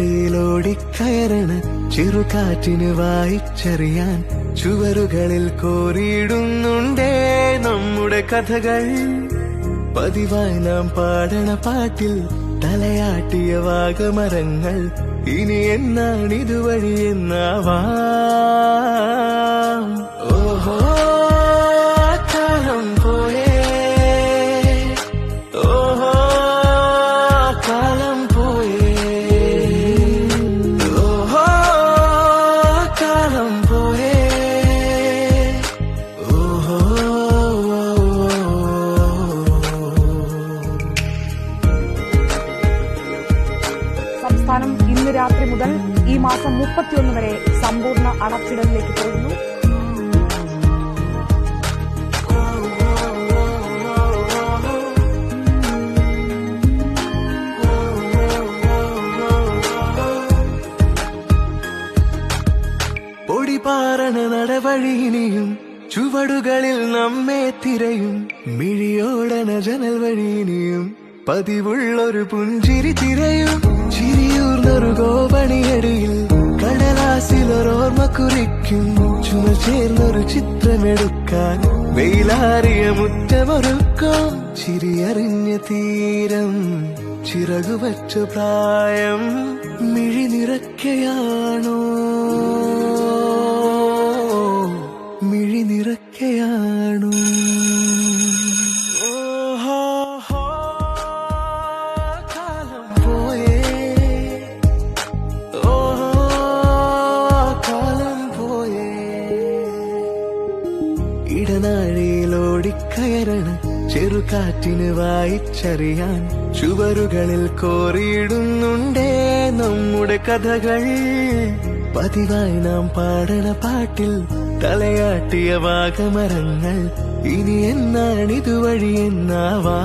ഇടനാഴിയിലോടിക്കയറണ ചെറുകാറ്റിന് വായിച്ചറിയാൻ ചുവരുകളിൽ കോറിയിടുന്നുണ്ടേ നമ്മുടെ കഥകൾ. പതിവായി നാം പാടണ പാട്ടിൽ തലയാട്ടിയ വാഗമരങ്ങൾ ഇനി എന്നാണിതുവഴി എന്നാവാം. ഓഹോ കാലം പോയേ, ഓഹോ കാലം പോയേ, ഓഹോ കാലം പോയേ, ഓഹോ. സംസ്ഥാനം ഇന്ന് രാത്രി മുതൽ ഈ മാസം 31 വരെ സമ്പൂർണ്ണ അടച്ചിടലിലേക്ക് പോകുന്നു. പൊടിപാറണ നടവഴിയിനിയും ചുവടുകളിൽ നമ്മെ തിരയും മിഴിയോടണ ജനൽ വഴിയിനിയും പതിവുള്ളൊരു പുഞ്ചിരി തിരയും. ചിരിയൂർന്നൊരു ഗോപണിയടിയിൽ കടലാസിലൊരോർമ്മ കുറിക്കും. ചുമൽ ചേർന്നൊരു ചിത്രമെടുക്കാൻ വെയിലാറിയ മുറ്റമൊരുക്കും. ചിരിയറിഞ്ഞ തീരം ചിറകുവച്ച പ്രായം മിഴി നിറയ്ക്കയാണോ, മിഴി നിറയ്ക്കയാണോ. ഇടനാഴിയിലോടിക്കയറണ ചെറുകാറ്റിന് വായിച്ചറിയാൻ ചുവരുകളിൽ കോറിയിടുന്നുണ്ടേ നമ്മുടെ കഥകൾ. പതിവായി നാം പാടണ പാട്ടിൽ തലയാട്ടിയ വാഗമരങ്ങൾ ഇനി എന്നാണിതുവഴി എന്നാവാ.